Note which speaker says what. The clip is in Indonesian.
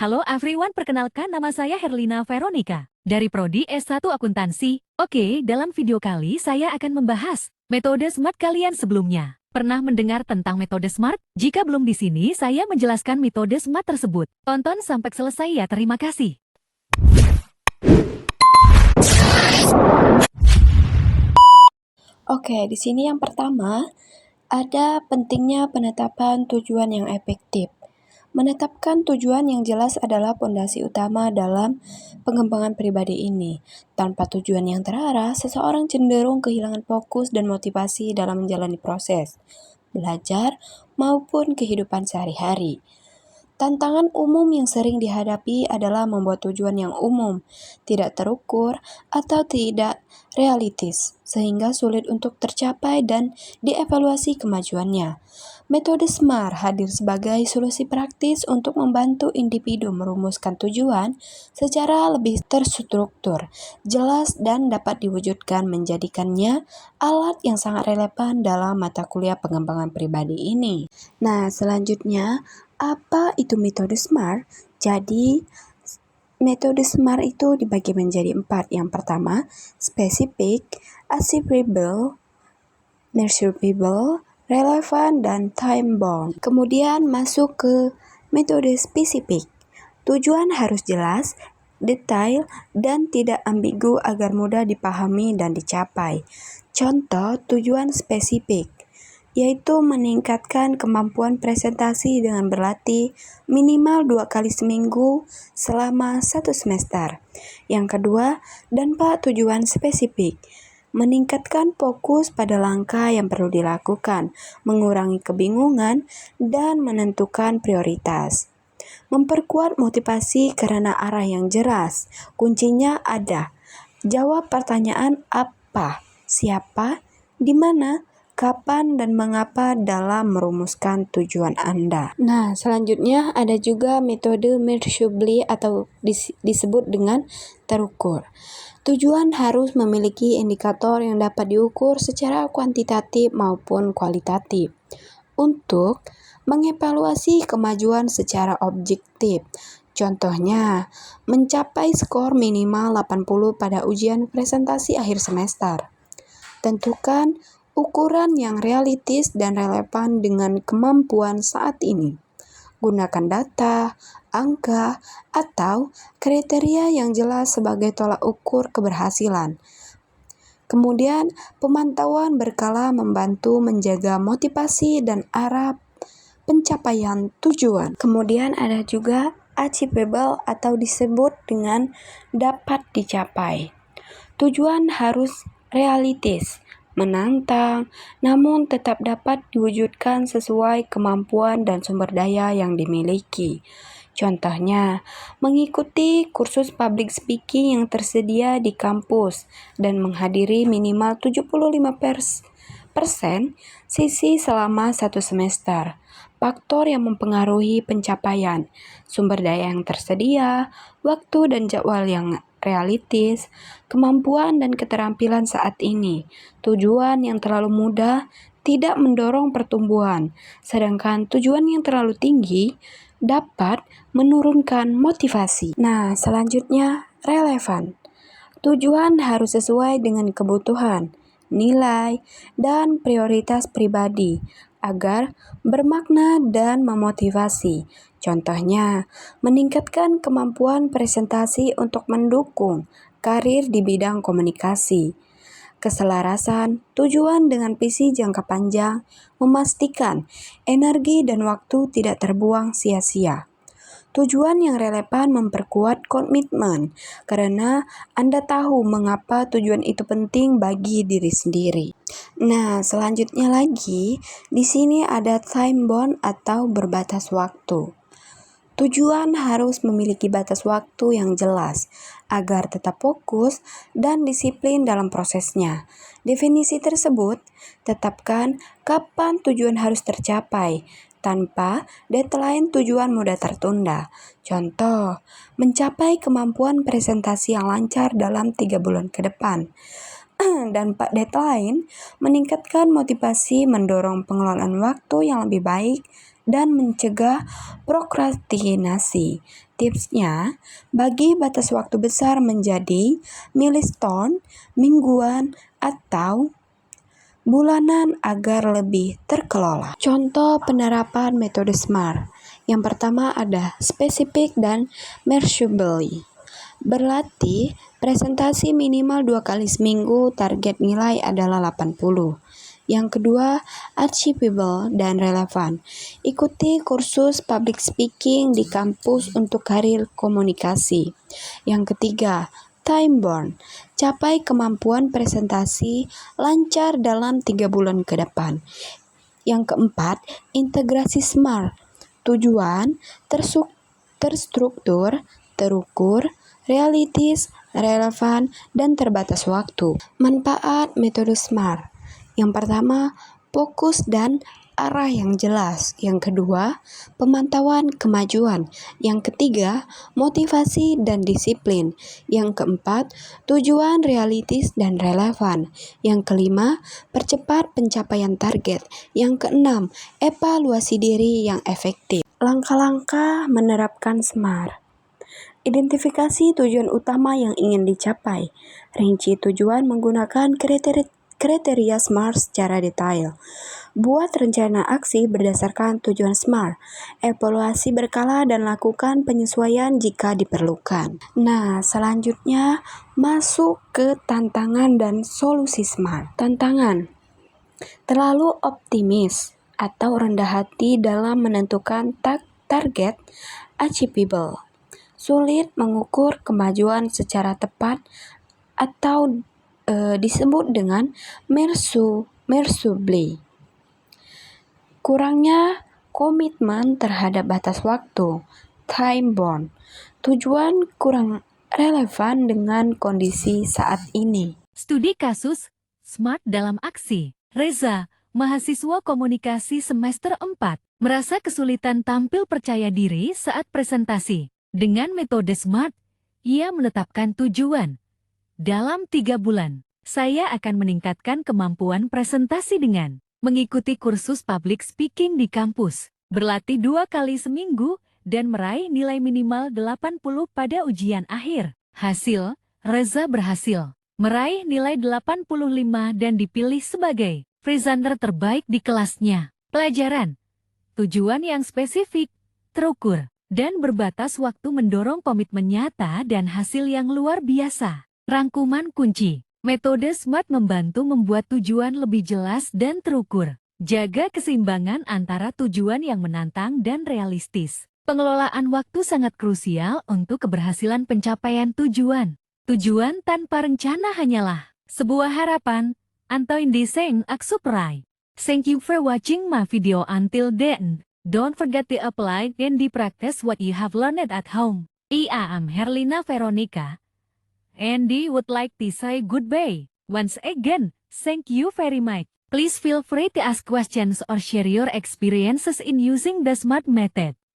Speaker 1: Halo everyone, perkenalkan nama saya Herlina Veronica dari Prodi S1 Akuntansi. Oke, dalam video kali saya akan membahas metode SMART kalian sebelumnya. Pernah mendengar tentang metode SMART? Jika belum di sini, saya menjelaskan metode SMART tersebut. Tonton sampai selesai ya, terima kasih.
Speaker 2: Oke, di sini yang pertama, ada pentingnya penetapan tujuan yang efektif. Menetapkan tujuan yang jelas adalah fondasi utama dalam pengembangan pribadi ini. Tanpa tujuan yang terarah, seseorang cenderung kehilangan fokus dan motivasi dalam menjalani proses, belajar, maupun kehidupan sehari-hari. Tantangan umum yang sering dihadapi adalah membuat tujuan yang umum, tidak terukur, atau tidak realistis, sehingga sulit untuk tercapai dan dievaluasi kemajuannya. Metode SMART hadir sebagai solusi praktis untuk membantu individu merumuskan tujuan secara lebih terstruktur, jelas, dan dapat diwujudkan, menjadikannya alat yang sangat relevan dalam mata kuliah pengembangan pribadi ini. Nah, selanjutnya, apa itu metode SMART? Jadi, metode SMART itu dibagi menjadi 4. Yang pertama, spesifik, achievable, measurable, relevan, dan time-bound. Kemudian masuk ke metode spesifik. Tujuan harus jelas, detail, dan tidak ambigu agar mudah dipahami dan dicapai. Contoh tujuan spesifik, yaitu meningkatkan kemampuan presentasi dengan berlatih minimal 2 kali seminggu selama 1 semester. Yang kedua, dampak tujuan spesifik, meningkatkan fokus pada langkah yang perlu dilakukan, mengurangi kebingungan, dan menentukan prioritas. Memperkuat motivasi karena arah yang jelas. Kuncinya ada. Jawab pertanyaan apa, siapa, di mana, kapan, dan mengapa dalam merumuskan tujuan Anda. Nah, selanjutnya ada juga metode measurable atau disebut dengan terukur. Tujuan harus memiliki indikator yang dapat diukur secara kuantitatif maupun kualitatif untuk mengevaluasi kemajuan secara objektif. Contohnya, mencapai skor minimal 80 pada ujian presentasi akhir semester. Tentukan ukuran yang realistis dan relevan dengan kemampuan saat ini. Gunakan data, angka, atau kriteria yang jelas sebagai tolak ukur keberhasilan. Kemudian, pemantauan berkala membantu menjaga motivasi dan arah pencapaian tujuan. Kemudian ada juga achievable atau disebut dengan dapat dicapai. Tujuan harus realistis, menantang, namun tetap dapat diwujudkan sesuai kemampuan dan sumber daya yang dimiliki. Contohnya, mengikuti kursus public speaking yang tersedia di kampus dan menghadiri minimal 75% sisi selama 1 semester. Faktor yang mempengaruhi pencapaian, sumber daya yang tersedia, waktu dan jadwal yang realistis, kemampuan dan keterampilan saat ini. Tujuan yang terlalu mudah tidak mendorong pertumbuhan, sedangkan tujuan yang terlalu tinggi dapat menurunkan motivasi. Nah, selanjutnya relevan. Tujuan harus sesuai dengan kebutuhan, nilai, dan prioritas pribadi agar bermakna dan memotivasi. Contohnya, meningkatkan kemampuan presentasi untuk mendukung karir di bidang komunikasi. Keselarasan tujuan dengan visi jangka panjang memastikan energi dan waktu tidak terbuang sia-sia. Tujuan yang relevan memperkuat komitmen karena Anda tahu mengapa tujuan itu penting bagi diri sendiri. Nah, selanjutnya lagi, di sini ada time bound atau berbatas waktu. Tujuan harus memiliki batas waktu yang jelas agar tetap fokus dan disiplin dalam prosesnya. Definisi tersebut, tetapkan kapan tujuan harus tercapai. Tanpa deadline tujuan mudah tertunda. Contoh, mencapai kemampuan presentasi yang lancar dalam 3 bulan ke depan. Dan Pak deadline, meningkatkan motivasi, mendorong pengelolaan waktu yang lebih baik, dan mencegah prokrastinasi. Tipsnya, bagi batas waktu besar menjadi milestone, mingguan, atau bulanan agar lebih terkelola. Contoh penerapan metode SMART. Yang pertama ada specific dan measurable. Berlatih, presentasi minimal 2 kali seminggu, target nilai adalah 80. Yang kedua, achievable dan relevan. Ikuti kursus public speaking di kampus untuk karir komunikasi. Yang ketiga, time bound. Capai kemampuan presentasi lancar dalam 3 bulan ke depan. Yang keempat, integrasi SMART. Tujuan, terstruktur, terukur, realistis, relevan, dan terbatas waktu. Manfaat metode SMART. Yang pertama, fokus dan arah yang jelas. Yang kedua, pemantauan kemajuan. Yang ketiga, motivasi dan disiplin. Yang keempat, tujuan realistis dan relevan. Yang kelima, percepat pencapaian target. Yang keenam, evaluasi diri yang efektif. Langkah-langkah menerapkan SMART. Identifikasi tujuan utama yang ingin dicapai. Rinci tujuan menggunakan kriteria SMART secara detail. Buat rencana aksi berdasarkan tujuan SMART. Evaluasi berkala dan lakukan penyesuaian jika diperlukan. Nah, selanjutnya masuk ke tantangan dan solusi SMART. Tantangan. Terlalu optimis atau rendah hati dalam menentukan target achievable. Sulit mengukur kemajuan secara tepat atau disebut dengan measurably. Kurangnya komitmen terhadap batas waktu, time bound. Tujuan kurang relevan dengan kondisi saat ini.
Speaker 1: Studi kasus SMART dalam aksi. Reza, mahasiswa komunikasi semester 4, merasa kesulitan tampil percaya diri saat presentasi. Dengan metode SMART, ia menetapkan tujuan. Dalam 3 bulan, saya akan meningkatkan kemampuan presentasi dengan mengikuti kursus public speaking di kampus, berlatih 2 kali seminggu, dan meraih nilai minimal 80 pada ujian akhir. Hasil, Reza berhasil meraih nilai 85 dan dipilih sebagai presenter terbaik di kelasnya. Pelajaran, tujuan yang spesifik, terukur, dan berbatas waktu mendorong komitmen nyata dan hasil yang luar biasa. Rangkuman kunci, metode SMART membantu membuat tujuan lebih jelas dan terukur. Jaga keseimbangan antara tujuan yang menantang dan realistis. Pengelolaan waktu sangat krusial untuk keberhasilan pencapaian tujuan. Tujuan tanpa rencana hanyalah sebuah harapan atau indiseng aksuperai. Thank you for watching my video until then. Don't forget to apply and practice what you have learned at home. I am Herlina Veronica. Andy would like to say goodbye. Once again, thank you very much. Please feel free to ask questions or share your experiences in using the SMART method.